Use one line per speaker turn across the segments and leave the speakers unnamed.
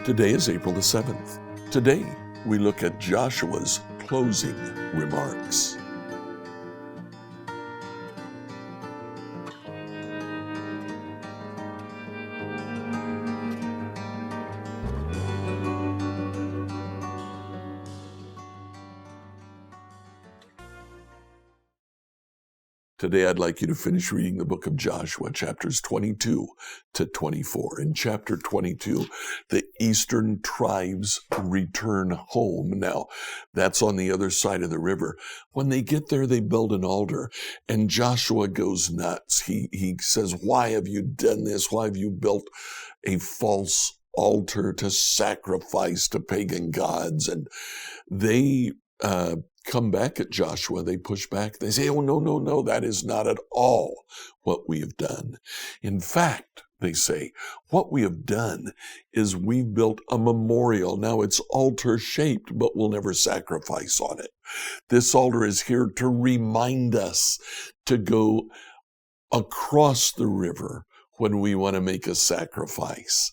Today is April the 7th. Today, we look at Joshua's closing remarks. Today, I'd like you to finish reading the book of Joshua, chapters 22 to 24. In chapter 22, the eastern tribes return home. Now, that's on the other side of the river. When they get there, they build an altar, and Joshua goes nuts. He says, "Why have you done this? Why have you built a false altar to sacrifice to pagan gods?" And they come back at Joshua. They push back. They say, "Oh, no, that is not at all what we have done. In fact," they say, "what we have done is we've built a memorial. Now it's altar-shaped, but we'll never sacrifice on it. This altar is here to remind us to go across the river when we want to make a sacrifice."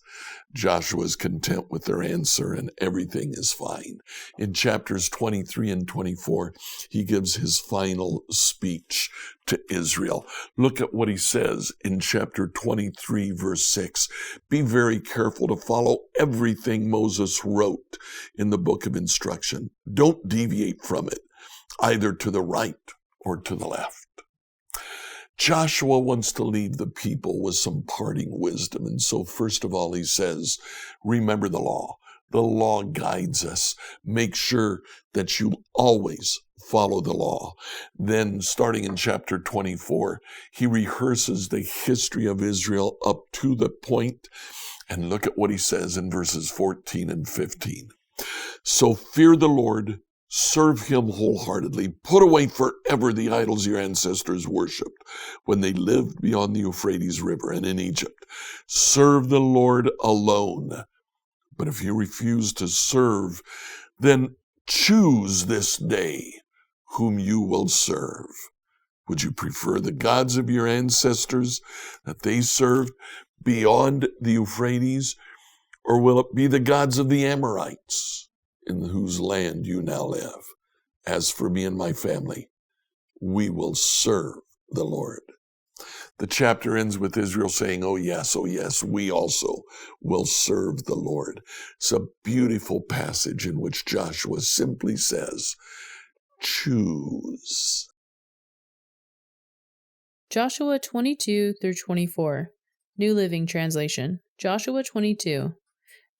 Joshua's content with their answer, and everything is fine. In chapters 23 and 24, he gives his final speech to Israel. Look at what he says in chapter 23, verse 6. "Be very careful to follow everything Moses wrote in the book of instruction. Don't deviate from it, either to the right or to the left." Joshua wants to leave the people with some parting wisdom. And so first of all, he says, remember the law. The law guides us. Make sure that you always follow the law. Then starting in chapter 24, he rehearses the history of Israel up to the point. And look at what he says in verses 14 and 15. "So fear the Lord, serve him wholeheartedly. Put away forever the idols your ancestors worshipped when they lived beyond the Euphrates River and in Egypt. Serve the Lord alone. But if you refuse to serve, then choose this day whom you will serve. Would you prefer the gods of your ancestors that they served beyond the Euphrates, or will it be the gods of the Amorites in whose land you now live? As for me and my family, we will serve the Lord." The chapter ends with Israel saying, oh yes, we also will serve the Lord." It's a beautiful passage in which Joshua simply says, choose.
Joshua 22 through 24, New Living Translation. Joshua 22.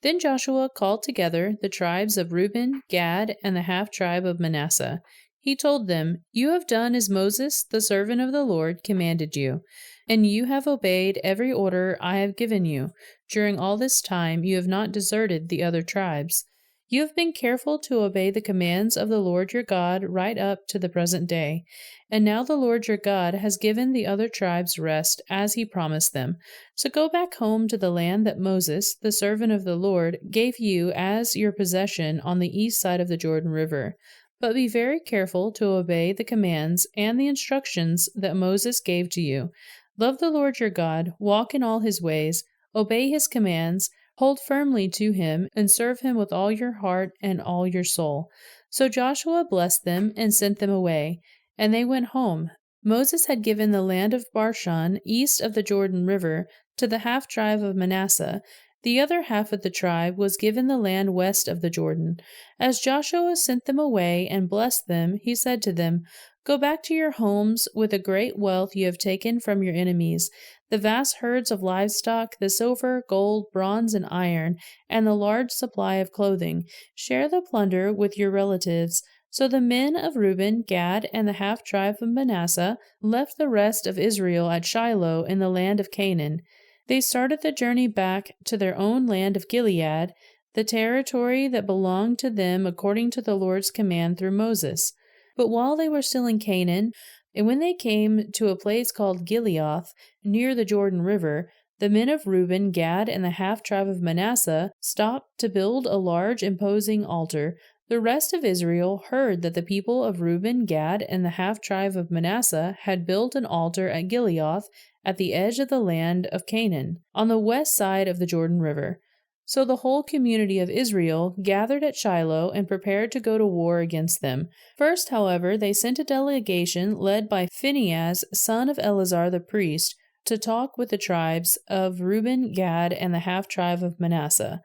Then Joshua called together the tribes of Reuben, Gad, and the half-tribe of Manasseh. He told them, "You have done as Moses, the servant of the Lord, commanded you, and you have obeyed every order I have given you. During all this time you have not deserted the other tribes. You have been careful to obey the commands of the Lord your God right up to the present day. And now the Lord your God has given the other tribes rest as he promised them. So go back home to the land that Moses, the servant of the Lord, gave you as your possession on the east side of the Jordan River. But be very careful to obey the commands and the instructions that Moses gave to you. Love the Lord your God, walk in all his ways, obey his commands, hold firmly to him, and serve him with all your heart and all your soul." So Joshua blessed them and sent them away, and they went home. Moses had given the land of Bashan, east of the Jordan River, to the half-tribe of Manasseh. The other half of the tribe was given the land west of the Jordan. As Joshua sent them away and blessed them, he said to them, "Go back to your homes with the great wealth you have taken from your enemies, the vast herds of livestock, the silver, gold, bronze, and iron, and the large supply of clothing. Share the plunder with your relatives." So the men of Reuben, Gad, and the half-tribe of Manasseh left the rest of Israel at Shiloh in the land of Canaan. They started the journey back to their own land of Gilead, the territory that belonged to them according to the Lord's command through Moses. But while they were still in Canaan, and when they came to a place called Gileath, near the Jordan River, the men of Reuben, Gad, and the half-tribe of Manasseh stopped to build a large imposing altar. The rest of Israel heard that the people of Reuben, Gad, and the half-tribe of Manasseh had built an altar at Gileath at the edge of the land of Canaan, on the west side of the Jordan River. So the whole community of Israel gathered at Shiloh and prepared to go to war against them. First, however, they sent a delegation led by Phinehas, son of Eleazar the priest, to talk with the tribes of Reuben, Gad, and the half-tribe of Manasseh.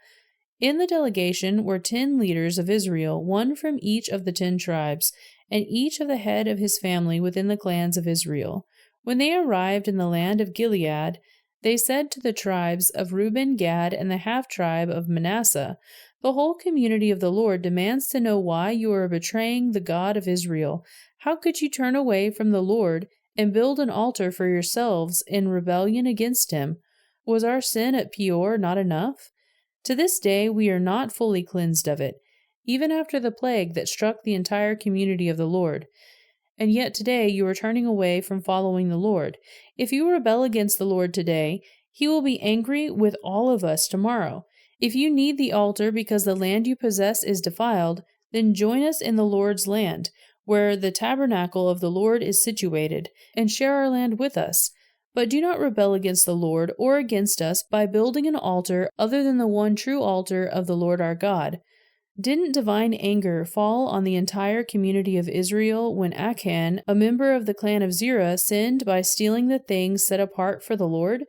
In the delegation were 10 leaders of Israel, one from each of the 10 tribes, and each of the head of his family within the clans of Israel. When they arrived in the land of Gilead, they said to the tribes of Reuben, Gad, and the half-tribe of Manasseh, "The whole community of the Lord demands to know why you are betraying the God of Israel. How could you turn away from the Lord and build an altar for yourselves in rebellion against him? Was our sin at Peor not enough? To this day we are not fully cleansed of it, even after the plague that struck the entire community of the Lord. And yet today you are turning away from following the Lord. If you rebel against the Lord today, he will be angry with all of us tomorrow. If you need the altar because the land you possess is defiled, then join us in the Lord's land, where the tabernacle of the Lord is situated, and share our land with us. But do not rebel against the Lord or against us by building an altar other than the one true altar of the Lord our God." Didn't divine anger fall on the entire community of Israel when Achan, a member of the clan of Zerah, sinned by stealing the things set apart for the Lord?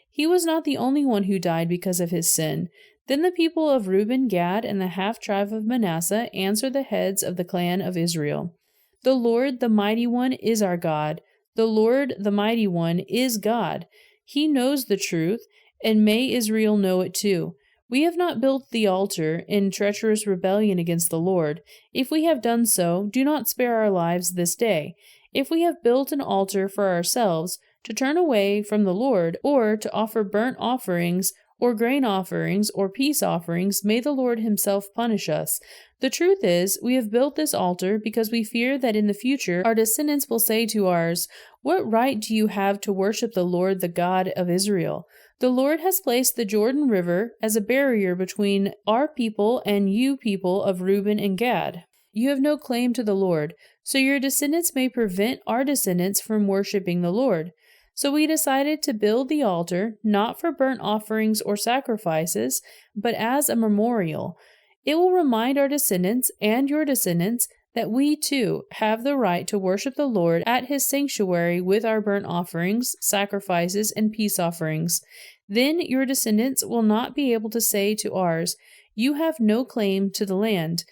He was not the only one who died because of his sin. Then the people of Reuben, Gad, and the half-tribe of Manasseh answered the heads of the clan of Israel, "The Lord, the Mighty One, is our God. The Lord, the Mighty One, is God. He knows the truth, and may Israel know it too. We have not built the altar in treacherous rebellion against the Lord. If we have done so, do not spare our lives this day. If we have built an altar for ourselves, to turn away from the Lord, or to offer burnt offerings, or grain offerings, or peace offerings, may the Lord himself punish us. The truth is, we have built this altar because we fear that in the future our descendants will say to ours, 'What right do you have to worship the Lord, the God of Israel?' The Lord has placed the Jordan River as a barrier between our people and you people of Reuben and Gad. You have no claim to the Lord, so your descendants may prevent our descendants from worshiping the Lord. So we decided to build the altar, not for burnt offerings or sacrifices, but as a memorial. It will remind our descendants and your descendants that we too have the right to worship the Lord at his sanctuary with our burnt offerings, sacrifices, and peace offerings. Then your descendants will not be able to say to ours, 'You have no claim to the land.'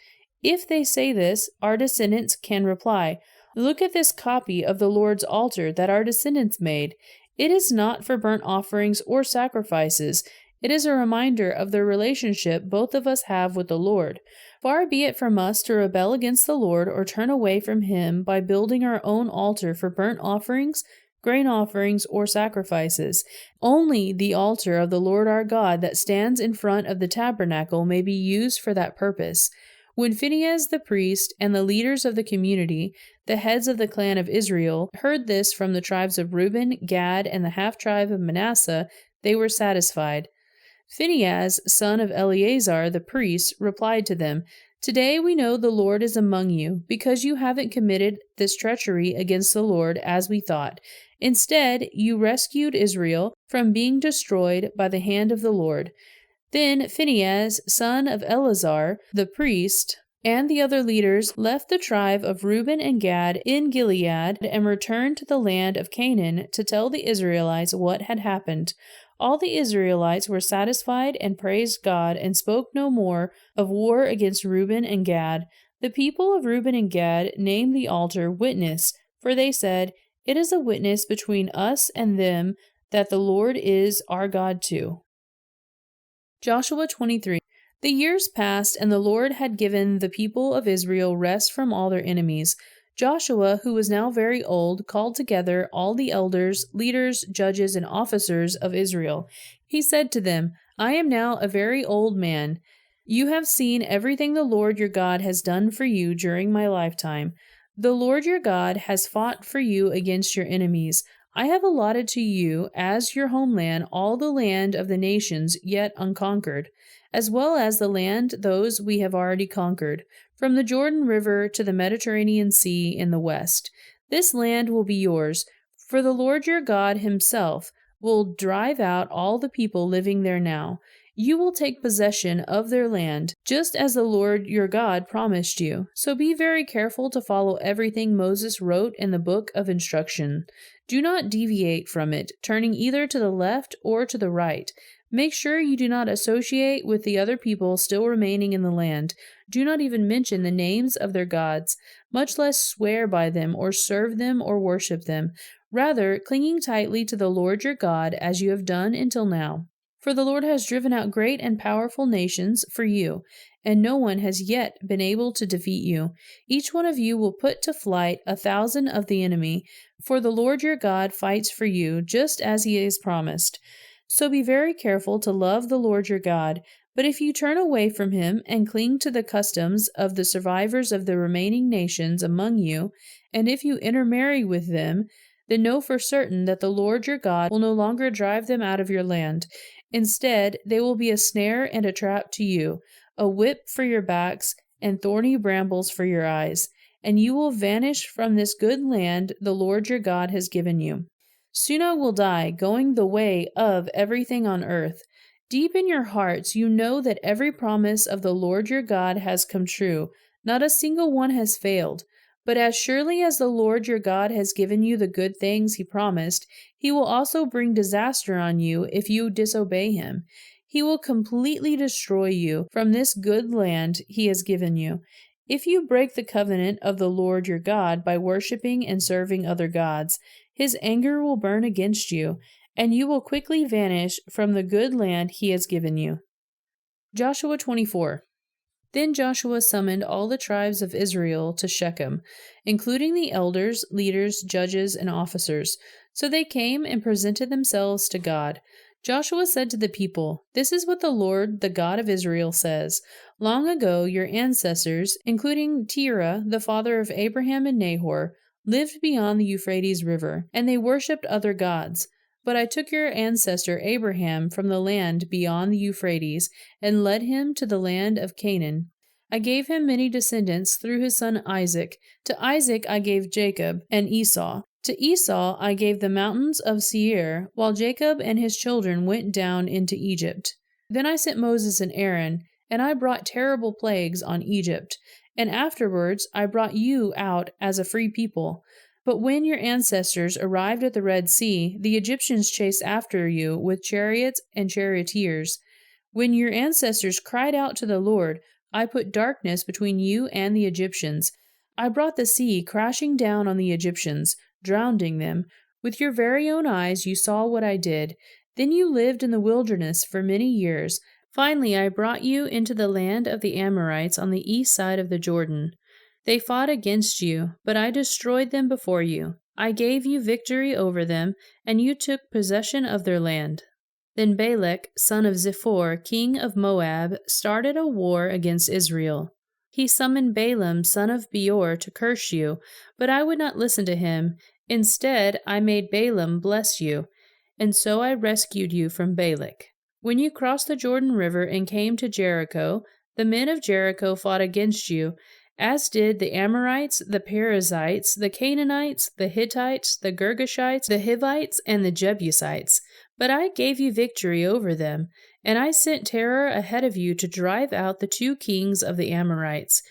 If they say this, our descendants can reply, 'Look at this copy of the Lord's altar that our descendants made. It is not for burnt offerings or sacrifices. It is a reminder of the relationship both of us have with the Lord. Far be it from us to rebel against the Lord or turn away from him by building our own altar for burnt offerings, grain offerings, or sacrifices. Only the altar of the Lord our God that stands in front of the tabernacle may be used for that purpose." When Phinehas the priest and the leaders of the community, the heads of the clan of Israel, heard this from the tribes of Reuben, Gad, and the half-tribe of Manasseh, they were satisfied. Phinehas, son of Eleazar the priest, replied to them, "Today we know the Lord is among you, because you haven't committed this treachery against the Lord as we thought. Instead, you rescued Israel from being destroyed by the hand of the Lord." Then Phinehas, son of Eleazar the priest, and the other leaders left the tribe of Reuben and Gad in Gilead and returned to the land of Canaan to tell the Israelites what had happened. All the Israelites were satisfied and praised God and spoke no more of war against Reuben and Gad. The people of Reuben and Gad named the altar Witness, for they said, "It is a witness between us and them that the Lord is our God too." Joshua 23. The years passed, and the Lord had given the people of Israel rest from all their enemies. Joshua, who was now very old, called together all the elders, leaders, judges, and officers of Israel. He said to them, "I am now a very old man. You have seen everything the Lord your God has done for you during my lifetime. The Lord your God has fought for you against your enemies. I have allotted to you as your homeland all the land of the nations yet unconquered. as well as the land those we have already conquered, from the Jordan River to the Mediterranean Sea in the west. This land will be yours, for the Lord your God himself will drive out all the people living there now. You will take possession of their land, just as the Lord your God promised you. So be very careful to follow everything Moses wrote in the book of instruction. Do not deviate from it, turning either to the left or to the right. Make sure you do not associate with the other people still remaining in the land. Do not even mention the names of their gods, much less swear by them or serve them or worship them. Rather, clinging tightly to the Lord your God as you have done until now. For the Lord has driven out great and powerful nations for you, and no one has yet been able to defeat you. Each one of you will put to flight 1,000 of the enemy, for the Lord your God fights for you, just as he has promised. So be very careful to love the Lord your God. But if you turn away from him and cling to the customs of the survivors of the remaining nations among you, and if you intermarry with them, then know for certain that the Lord your God will no longer drive them out of your land. Instead, they will be a snare and a trap to you, a whip for your backs, and thorny brambles for your eyes, and you will vanish from this good land the Lord your God has given you. Soon I will die, going the way of everything on earth. Deep in your hearts you know that every promise of the Lord your God has come true. Not a single one has failed. But as surely as the Lord your God has given you the good things he promised, he will also bring disaster on you if you disobey him. He will completely destroy you from this good land he has given you. If you break the covenant of the Lord your God by worshiping and serving other gods, his anger will burn against you, and you will quickly vanish from the good land he has given you. Joshua 24. Then Joshua summoned all the tribes of Israel to Shechem, including the elders, leaders, judges, and officers. So they came and presented themselves to God. Joshua said to the people, "This is what the Lord, the God of Israel, says. Long ago your ancestors, including Terah, the father of Abraham and Nahor, lived beyond the Euphrates River, and they worshipped other gods. But I took your ancestor Abraham from the land beyond the Euphrates and led him to the land of Canaan. I gave him many descendants through his son Isaac. To Isaac I gave Jacob and Esau. To Esau I gave the mountains of Seir, while Jacob and his children went down into Egypt. Then I sent Moses and Aaron, and I brought terrible plagues on Egypt. And afterwards I brought you out as a free people. But when your ancestors arrived at the Red Sea, the Egyptians chased after you with chariots and charioteers. When your ancestors cried out to the Lord, I put darkness between you and the Egyptians. I brought the sea crashing down on the Egyptians, drowning them. With your very own eyes you saw what I did. Then you lived in the wilderness for many years. Finally I brought you into the land of the Amorites on the east side of the Jordan. They fought against you, but I destroyed them before you. I gave you victory over them, and you took possession of their land. Then Balak, son of Ziphor, king of Moab, started a war against Israel. He summoned Balaam, son of Beor, to curse you, but I would not listen to him. Instead, I made Balaam bless you, and so I rescued you from Balak. When you crossed the Jordan River and came to Jericho, the men of Jericho fought against you, as did the Amorites, the Perizzites, the Canaanites, the Hittites, the Girgashites, the Hivites, and the Jebusites. But I gave you victory over them, and I sent terror ahead of you to drive out the 2 kings of the Amorites.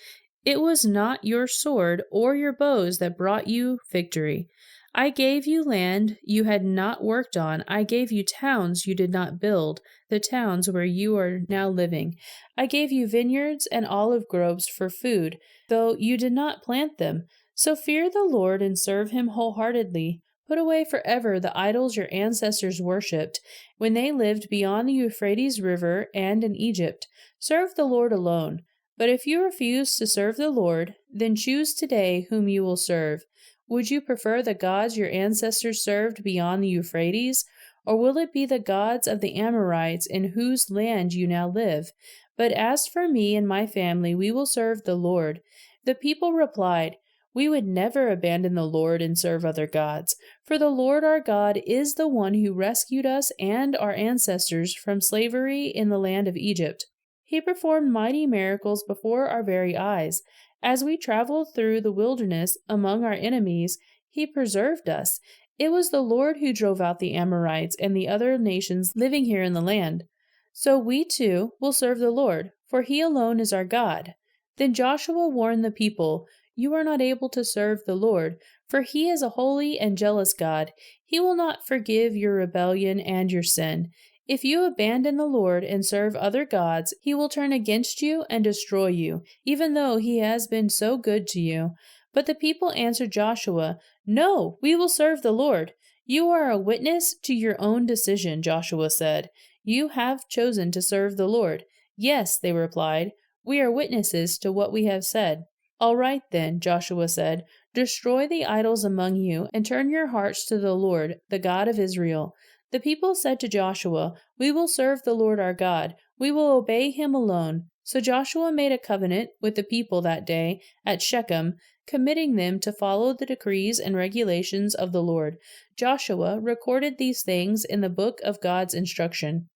It was not your sword or your bows that brought you victory. I gave you land you had not worked on. I gave you towns you did not build, the towns where you are now living. I gave you vineyards and olive groves for food, though you did not plant them. So fear the Lord and serve him wholeheartedly. Put away forever the idols your ancestors worshipped when they lived beyond the Euphrates River and in Egypt. Serve the Lord alone. But if you refuse to serve the Lord, then choose today whom you will serve. Would you prefer the gods your ancestors served beyond the Euphrates, or will it be the gods of the Amorites in whose land you now live? But as for me and my family, we will serve the Lord." The people replied, "We would never abandon the Lord and serve other gods, for the Lord our God is the one who rescued us and our ancestors from slavery in the land of Egypt. He performed mighty miracles before our very eyes. As we traveled through the wilderness among our enemies, He preserved us. It was the Lord who drove out the Amorites and the other nations living here in the land. So we too will serve the Lord, for He alone is our God." Then Joshua warned the people, "You are not able to serve the Lord, for He is a holy and jealous God. He will not forgive your rebellion and your sin. If you abandon the Lord and serve other gods, He will turn against you and destroy you, even though He has been so good to you." But the people answered Joshua, "No, we will serve the Lord." "You are a witness to your own decision," Joshua said. "You have chosen to serve the Lord." "Yes," they replied, "we are witnesses to what we have said." "All right then," Joshua said, "destroy the idols among you and turn your hearts to the Lord, the God of Israel." The people said to Joshua, "We will serve the Lord our God. We will obey Him alone." So Joshua made a covenant with the people that day at Shechem, committing them to follow the decrees and regulations of the Lord. Joshua recorded these things in the book of God's instruction.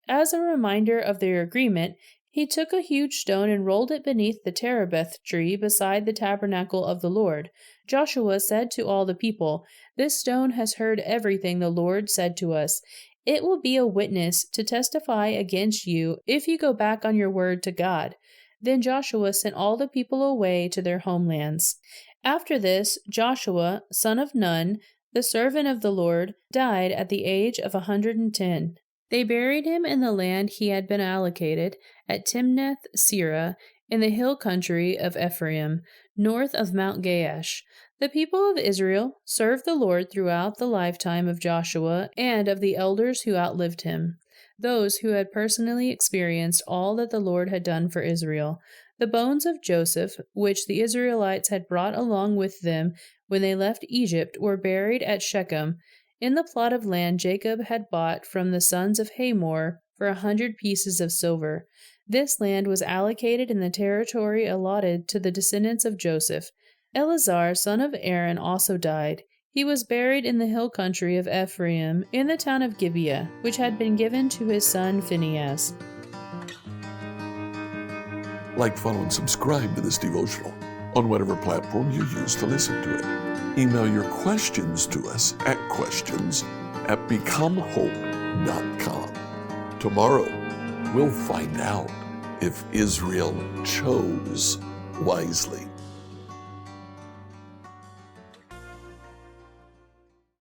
As a reminder of their agreement, he took a huge stone and rolled it beneath the terebinth tree beside the tabernacle of the Lord. Joshua said to all the people, "This stone has heard everything the Lord said to us. It will be a witness to testify against you if you go back on your word to God." Then Joshua sent all the people away to their homelands. After this, Joshua, son of Nun, the servant of the Lord, died at the age of 110. They buried him in the land he had been allocated at Timnath-Serah in the hill country of Ephraim, north of Mount Gaash. The people of Israel served the Lord throughout the lifetime of Joshua and of the elders who outlived him, those who had personally experienced all that the Lord had done for Israel. The bones of Joseph, which the Israelites had brought along with them when they left Egypt, were buried at Shechem, in the plot of land Jacob had bought from the sons of Hamor for 100 pieces of silver. This land was allocated in the territory allotted to the descendants of Joseph. Eleazar, son of Aaron, also died. He was buried in the hill country of Ephraim, in the town of Gibeah, which had been given to his son Phinehas.
Like, follow, and subscribe to this devotional on whatever platform you use to listen to it. Email your questions to us at questions@becomehope.com. Tomorrow, we'll find out if Israel chose wisely.